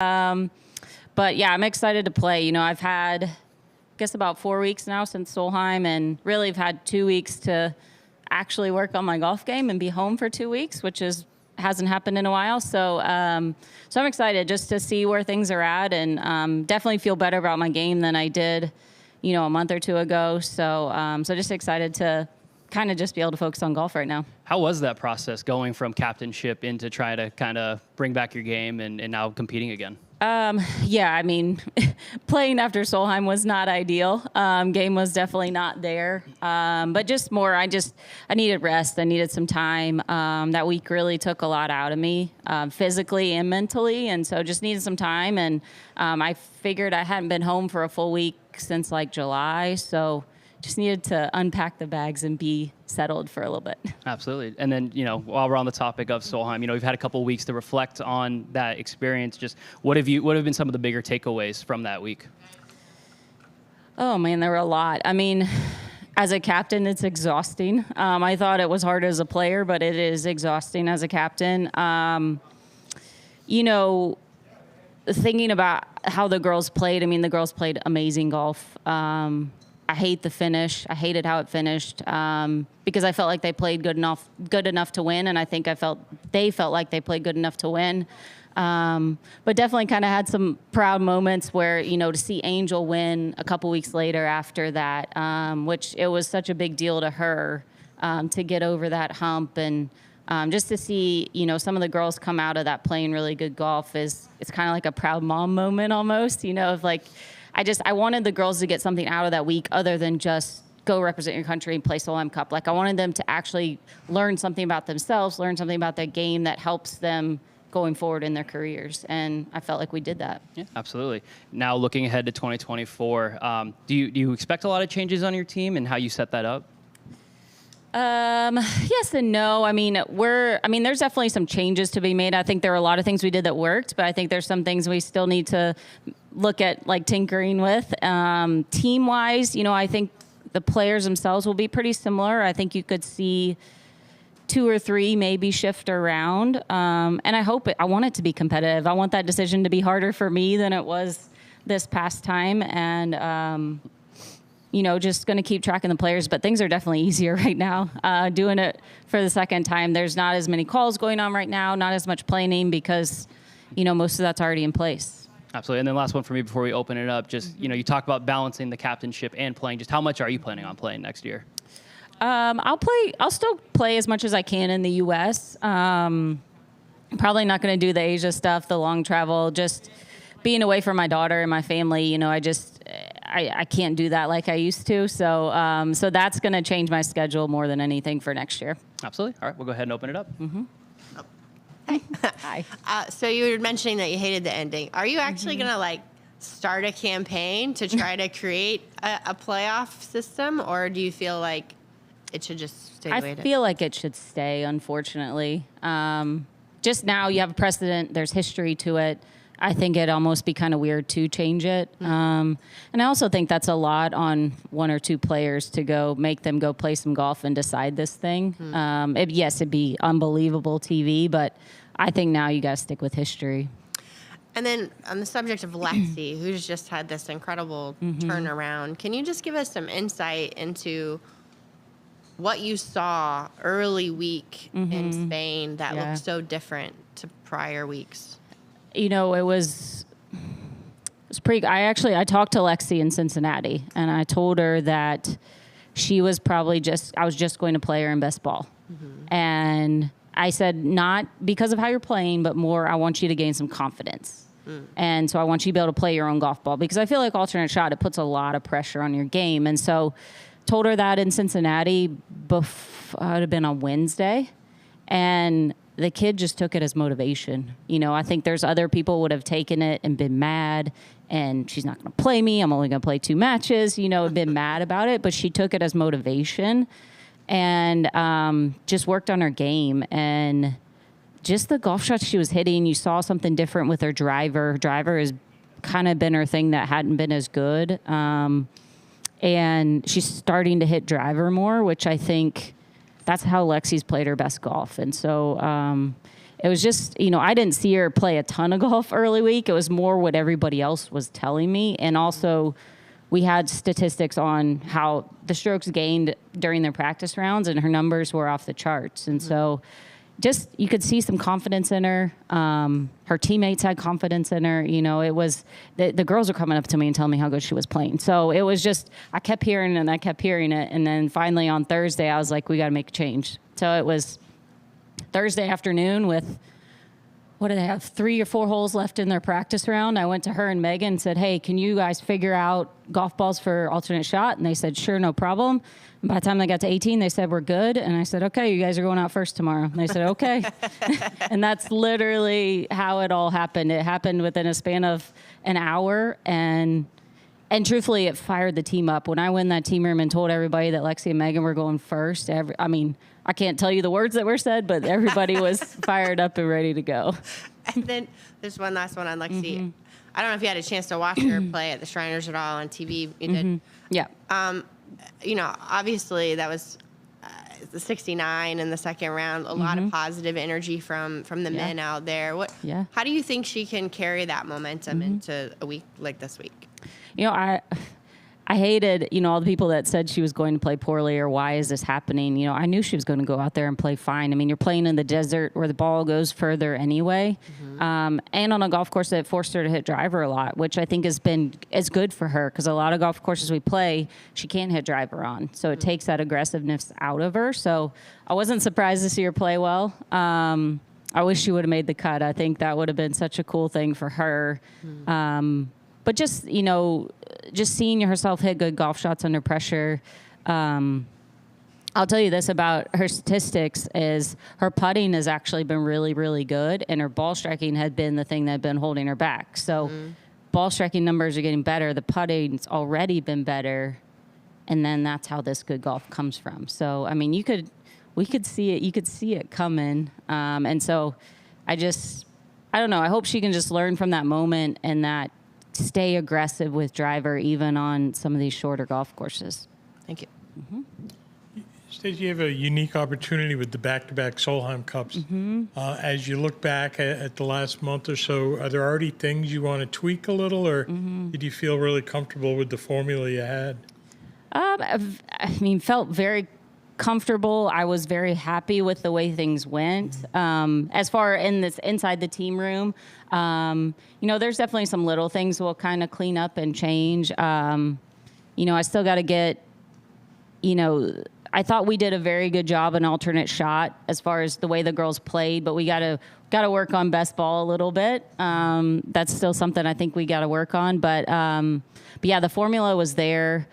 But yeah, I'm excited to play. I've had, I guess, about 4 weeks now since Solheim, and really have had 2 weeks to actually work on my golf game and be home for 2 weeks, which hasn't happened in a while. So I'm excited just to see where things are at, and definitely feel better about my game than I did, a month or two ago. So just excited to kind of just be able to focus on golf right now. How was that process going from captainship into trying to kind of bring back your game and now competing again? Yeah, I mean, playing after Solheim was not ideal. Game was definitely not there. But just more, I needed rest. I needed some time. That week really took a lot out of me, physically and mentally. And so just needed some time. And I figured I hadn't been home for a full week since like July. So just needed to unpack the bags and be settled for a little bit. Absolutely. And then, while we're on the topic of Solheim, we've had a couple of weeks to reflect on that experience. Just what have been some of the bigger takeaways from that week? Oh man, there were a lot. I mean, as a captain, it's exhausting. I thought it was hard as a player, but it is exhausting as a captain. Thinking about how the girls played, the girls played amazing golf. I hate the finish. I hated how it finished because I felt like they played good enough to win, and I think they felt like they played good enough to win. But definitely kind of had some proud moments where, to see Angel win a couple weeks later after that, which it was such a big deal to her to get over that hump, and just to see, some of the girls come out of that playing really good golf it's kind of like a proud mom moment almost, of like, I wanted the girls to get something out of that week other than just go represent your country and play Solheim Cup. Like, I wanted them to actually learn something about themselves, learn something about their game that helps them going forward in their careers. And I felt like we did that. Yeah, absolutely. Now looking ahead to 2024, do you expect a lot of changes on your team and how you set that up? Yes and no. There's definitely some changes to be made. I think there are a lot of things we did that worked, but I think there's some things we still need to look at, like tinkering with. Team wise, I think the players themselves will be pretty similar. I think you could see 2 or 3 maybe shift around. And I want it to be competitive. I want that decision to be harder for me than it was this past time. And, just going to keep tracking the players, but things are definitely easier right now. Doing it for the second time, there's not as many calls going on right now, not as much planning because, most of that's already in place. Absolutely. And then last one for me before we open it up, just, you talk about balancing the captainship and playing. Just how much are you planning on playing next year? I'll still play as much as I can in the U.S. Probably not going to do the Asia stuff, the long travel, just being away from my daughter and my family. I can't do that like I used to. So that's going to change my schedule more than anything for next year. Absolutely. All right, we'll go ahead and open it up. Mm-hmm. Hi. So you were mentioning that you hated the ending. Are you actually going to start a campaign to try to create a playoff system, or do you feel like it should just stay the way it is? I feel like it should stay, unfortunately. Just now you have a precedent. There's history to it. I think it'd almost be kind of weird to change it. And I also think that's a lot on 1 or 2 players to make them go play some golf and decide this thing. Yes, it'd be unbelievable TV, but I think now you got to stick with history. And then on the subject of Lexi, who's just had this incredible turnaround, can you just give us some insight into what you saw early week in Spain that looked so different to prior weeks? It was pretty. I talked to Lexi in Cincinnati, and I told her that she was I was just going to play her in best ball. And I said, not because of how you're playing, but more, I want you to gain some confidence. And so I want you to be able to play your own golf ball, because I feel like alternate shot, it puts a lot of pressure on your game. And so told her that in Cincinnati, it would have been on Wednesday. And the kid just took it as motivation. I think there's other people would have taken it and been mad, and she's not going to play me. I'm only going to play 2 matches, been mad about it. But she took it as motivation and just worked on her game. And just the golf shots she was hitting, you saw something different with her driver. Her driver has kind of been her thing that hadn't been as good. And she's starting to hit driver more, which I think that's how Lexi's played her best golf. And so it was just, I didn't see her play a ton of golf early week. It was more what everybody else was telling me. And also we had statistics on how the strokes gained during their practice rounds, and her numbers were off the charts. And so just, you could see some confidence in her. Her teammates had confidence in her. It was, the girls were coming up to me and telling me how good she was playing. So it was just, I kept hearing it and I kept hearing it. And then finally on Thursday, I was like, we got to make a change. So it was Thursday afternoon with, what did they have, 3 or 4 holes left in their practice round. I went to her and Megan and said, hey, can you guys figure out golf balls for alternate shot? And they said, sure, no problem. And by the time they got to 18, they said, we're good. And I said, okay, you guys are going out first tomorrow. And they said, okay. And that's literally how it all happened. It happened within a span of an hour. And truthfully, it fired the team up. When I went in that team room and told everybody that Lexi and Megan were going first, I can't tell you the words that were said, but everybody was fired up and ready to go. And then there's one last one on Lexi. I don't know if you had a chance to watch her play at the Shriners at all on TV. You did. Yeah. Obviously that was the 69 in the second round. A lot of positive energy from the men out there. How do you think she can carry that momentum into a week like this week? I hated, all the people that said she was going to play poorly or why is this happening. I knew she was going to go out there and play fine. I mean, you're playing in the desert where the ball goes further anyway. And on a golf course that forced her to hit driver a lot, which I think is good for her, because a lot of golf courses we play, she can't hit driver on. So it takes that aggressiveness out of her. So I wasn't surprised to see her play well. I wish she would have made the cut. I think that would have been such a cool thing for her. But just, just seeing herself hit good golf shots under pressure. I'll tell you this about her statistics is her putting has actually been really, really good, and her ball striking had been the thing that had been holding her back. So ball striking numbers are getting better. The putting's already been better, and then that's how this good golf comes from. So, I mean, we could see it. You could see it coming. And so I don't know. I hope she can just learn from that moment and that stay aggressive with driver, even on some of these shorter golf courses. Thank you. Stacy, you have a unique opportunity with the back-to-back Solheim Cups. As you look back at the last month or so, are there already things you want to tweak a little, or did you feel really comfortable with the formula you had? Felt very comfortable. I was very happy with the way things went. As far inside the team room, there's definitely some little things we'll kind of clean up and change. I still got to get, I thought we did a very good job in alternate shot as far as the way the girls played, but we got to work on best ball a little bit. That's still something I think we got to work on. But yeah, the formula was there.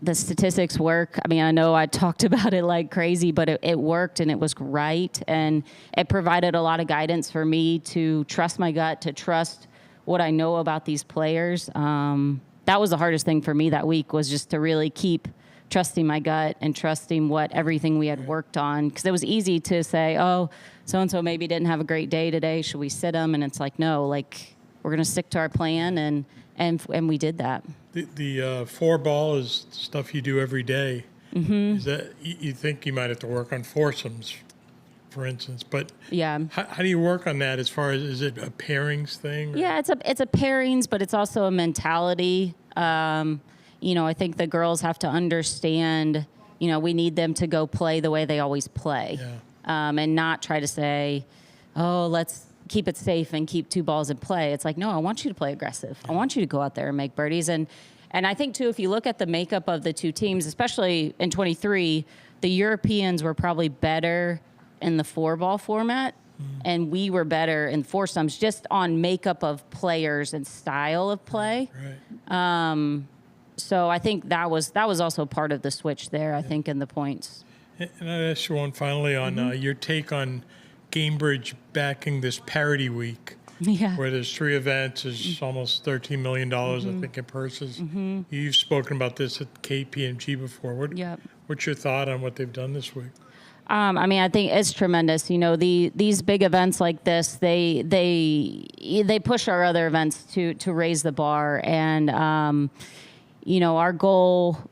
The statistics work. I know I talked about it like crazy, but it worked and it was right. And it provided a lot of guidance for me to trust my gut, to trust what I know about these players. That was the hardest thing for me that week, was just to really keep trusting my gut and trusting everything we had worked on. Because it was easy to say, oh, so-and-so maybe didn't have a great day today. Should we sit them? And it's like, no, we're going to stick to our plan. And we did that. The 4-ball is stuff you do every day. Is that you think you might have to work on foursomes, for instance? But yeah, how do you work on that? As far as, is it a pairings thing? Yeah, it's a pairings, but it's also a mentality. I think the girls have to understand. We need them to go play the way they always play, and not try to say, oh, let's keep it safe and keep 2 balls in play. It's like, no, I want you to play aggressive. I want you to go out there and make birdies. And I think, too, if you look at the makeup of the 2 teams, especially in 23, the Europeans were probably better in the 4-ball format, and we were better in foursomes, just on makeup of players and style of play. Right. So I think that was also part of the switch there, I think, in the points. And I'd ask you one finally on your take on Gainbridge backing this parity week, where there's 3 events, there's almost $13 million, I think, in purses. You've spoken about this at KPMG before. What's your thought on what they've done this week? I think it's tremendous. These big events like this, they push our other events to raise the bar. And, our goal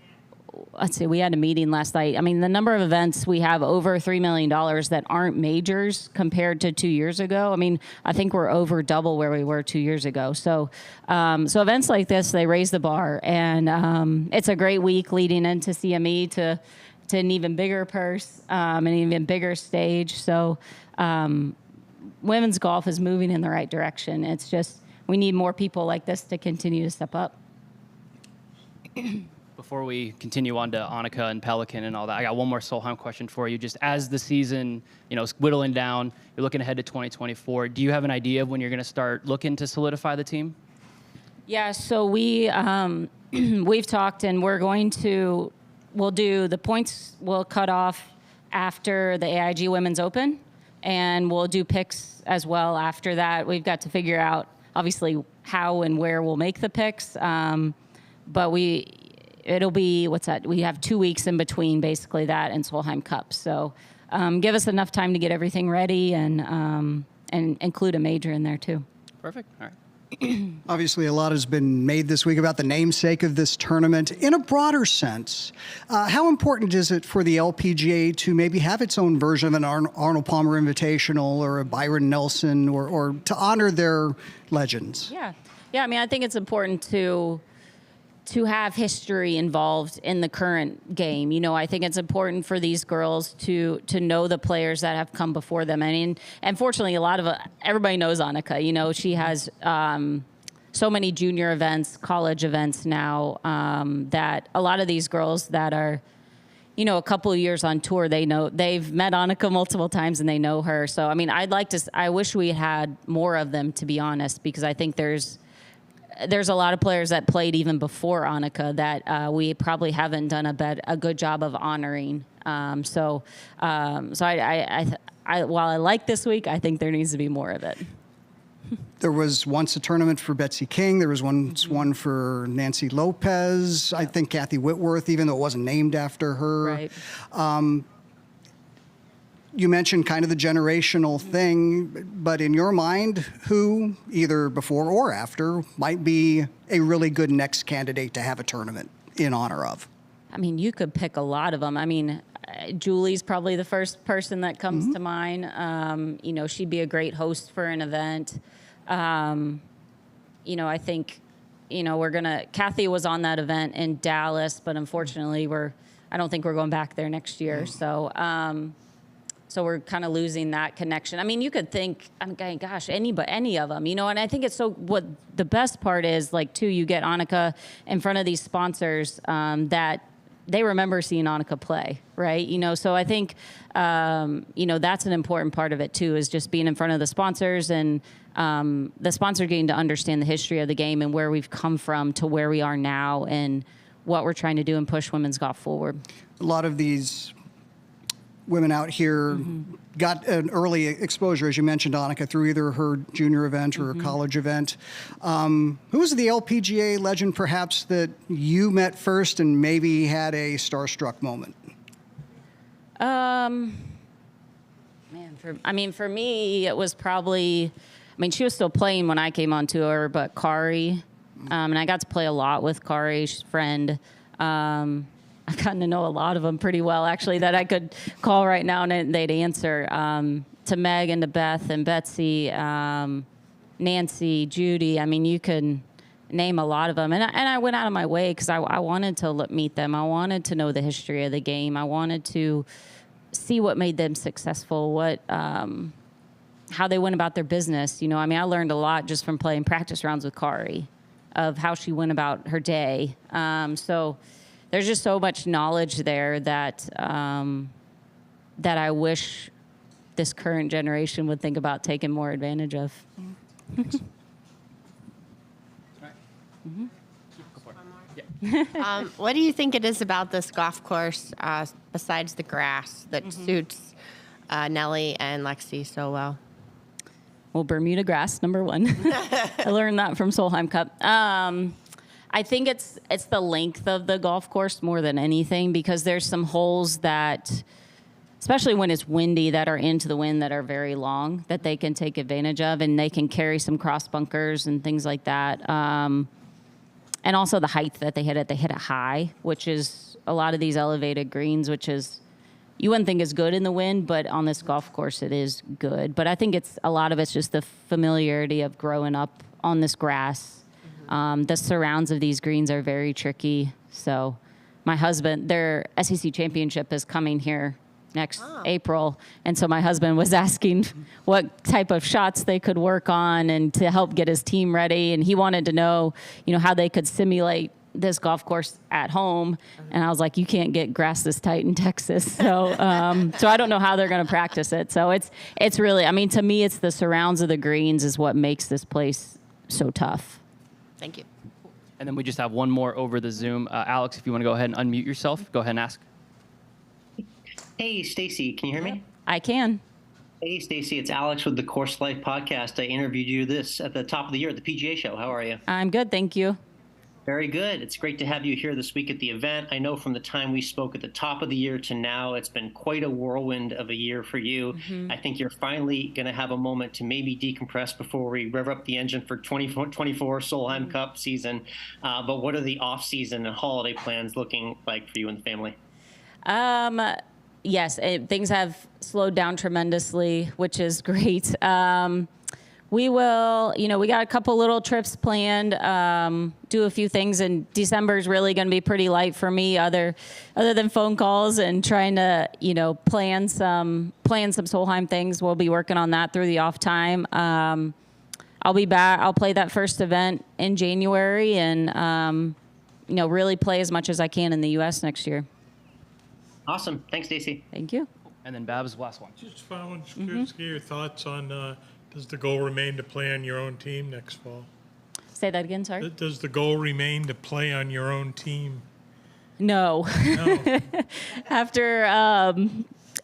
let's see, we had a meeting last night. I mean, the number of events we have over $3 million that aren't majors compared to 2 years ago. I mean, I think we're over double where we were 2 years ago. So, so events like this, they raise the bar, and it's a great week leading into CME to an even bigger purse, an even bigger stage. So, women's golf is moving in the right direction. It's just, we need more people like this to continue to step up. Before we continue on to ANNIKA and Pelican and all that, I got one more Solheim question for you. Just as the season, is whittling down, you're looking ahead to 2024. Do you have an idea of when you're going to start looking to solidify the team? Yeah, so we've talked, and we'll do the points. We'll cut off after the AIG Women's Open, and we'll do picks as well after that. We've got to figure out, obviously, how and where we'll make the picks. But it'll be, we have 2 weeks in between basically that and Solheim Cup. So give us enough time to get everything ready and include a major in there too. Perfect. All right. Obviously, a lot has been made this week about the namesake of this tournament. In a broader sense, how important is it for the LPGA to maybe have its own version of an Arnold Palmer Invitational or a Byron Nelson or to honor their legends? Yeah. I mean, I think it's important to have history involved in the current game. I think it's important for these girls to know the players that have come before them. I mean, and fortunately, everybody knows ANNIKA. She has so many junior events, college events now, that a lot of these girls that are, a couple of years on tour, they've met ANNIKA multiple times and they know her. So, I mean, I wish we had more of them, to be honest, because I think there's a lot of players that played even before ANNIKA that we probably haven't done a good job of honoring. So while I like this week, I think there needs to be more of it. There was once a tournament for Betsy King. There was once one for Nancy Lopez. I think Kathy Whitworth, even though it wasn't named after her. Right. You mentioned kind of the generational thing, but in your mind, who, either before or after, might be a really good next candidate to have a tournament in honor of? I mean, you could pick a lot of them. I mean, Julie's probably the first person that comes to mind. She'd be a great host for an event. I think, Kathy was on that event in Dallas, but unfortunately I don't think we're going back there next year. So we're kind of losing that connection. I mean, you could think, any of them, and I think it's what the best part is, too, you get ANNIKA in front of these sponsors that they remember seeing ANNIKA play, right? So I think, that's an important part of it, too, is just being in front of the sponsors and the sponsor getting to understand the history of the game and where we've come from to where we are now and what we're trying to do and push women's golf forward. A lot of these women out here got an early exposure, as you mentioned, ANNIKA, through either her junior event or a college event. Who was the LPGA legend, perhaps, that you met first and maybe had a starstruck moment? For me, it was probably, she was still playing when I came on tour, but Kari, and I got to play a lot with Kari, she's a friend. I've gotten to know a lot of them pretty well, actually, that I could call right now and they'd answer. To Meg and to Beth and Betsy, Nancy, Judy. I mean, you can name a lot of them. And I went out of my way because I wanted to meet them. I wanted to know the history of the game. I wanted to see what made them successful, how they went about their business. I learned a lot just from playing practice rounds with Kari of how she went about her day. So there's just so much knowledge there that that I wish this current generation would think about taking more advantage of. What do you think it is about this golf course, besides the grass, that suits Nelly and Lexi so well? Well, Bermuda grass, number one. I learned that from Solheim Cup. I think it's the length of the golf course more than anything, because there's some holes that, especially when it's windy, that are into the wind that are very long that they can take advantage of, and they can carry some cross bunkers and things like that. and also the height that they hit it. They hit it high, which is a lot of these elevated greens, which is you wouldn't think is good in the wind, but on this golf course, it is good. But I think a lot of it's just the familiarity of growing up on this grass. The surrounds of these greens are very tricky. So my husband, their SEC championship is coming here next April. And so my husband was asking what type of shots they could work on and to help get his team ready. And he wanted to know, how they could simulate this golf course at home. And I was like, you can't get grass this tight in Texas. So, so I don't know how they're going to practice it. So it's really, to me, it's the surrounds of the greens is what makes this place so tough. Thank you. And then we just have one more over the Zoom. Alex, if you want to go ahead and unmute yourself, go ahead and ask. Hey, Stacy, can you hear me? I can. Hey, Stacy, it's Alex with the Course Life podcast. I interviewed you at the top of the year at the PGA show. How are you? I'm good, thank you. Very good. It's great to have you here this week at the event. I know from the time we spoke at the top of the year to now, it's been quite a whirlwind of a year for you. I think you're finally going to have a moment to maybe decompress before we rev up the engine for 2024 Solheim Cup season. But what are the off-season and holiday plans looking like for you and the family? Yes, things have slowed down tremendously, which is great. We will, we got a couple little trips planned, do a few things, and December is really going to be pretty light for me other than phone calls and trying to, plan some Solheim things. We'll be working on that through the off time. I'll be back. I'll play that first event in January and, really play as much as I can in the U.S. next year. Awesome. Thanks, Stacy. Thank you. And then Babs, last one. Just following, curious to get your thoughts on, does the goal remain to play on your own team next fall? Say that again, sorry. Does the goal remain to play on your own team? No. No.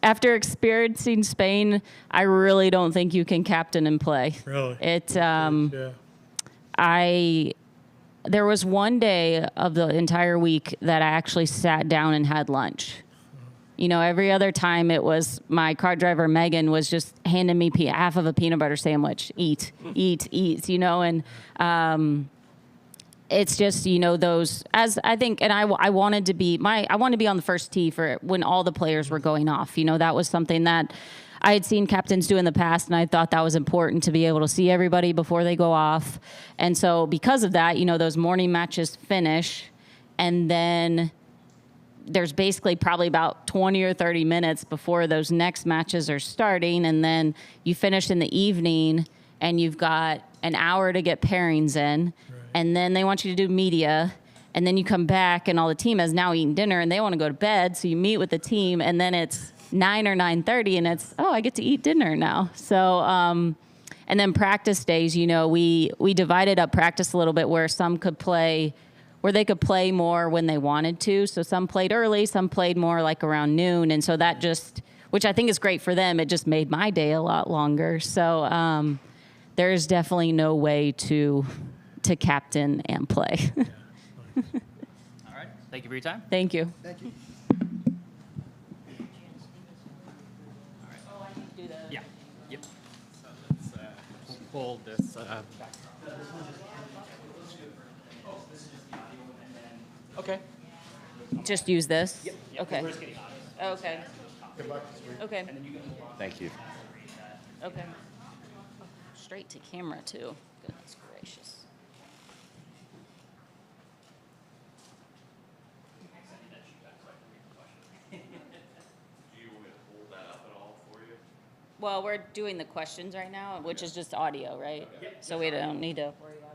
After experiencing Spain, I really don't think you can captain and play. Really? Yeah. There was one day of the entire week that I actually sat down and had lunch. Every other time it was my car driver, Megan, was just handing me half of a peanut butter sandwich. Eat, and it's just, those, as I think, and I wanted to be on the first tee for when all the players were going off. That was something that I had seen captains do in the past, and I thought that was important to be able to see everybody before they go off. And so because of that, those morning matches finish, and then there's basically probably about 20 or 30 minutes before those next matches are starting, and then you finish in the evening, and you've got an hour to get pairings in, right. And then they want you to do media, and then you come back, and all the team has now eaten dinner, and they want to go to bed, so you meet with the team, and then it's 9 or 9:30, and it's, I get to eat dinner now. So, and then practice days, we divided up practice a little bit where they could play more when they wanted to. So some played early, some played more like around noon. And so that just, which I think is great for them, it just made my day a lot longer. So there's definitely no way to captain and play. All right. Thank you for your time. Thank you. Thank you. All right. Yeah. Yep. So let's pull this back. Okay. Just use this? Yep. Okay. We're just getting audio. Okay. Good luck this week. Okay. Thank you. Okay. Straight to camera, too. Goodness gracious. Well, we're doing the questions right now, which is just audio, right? So we don't need to worry about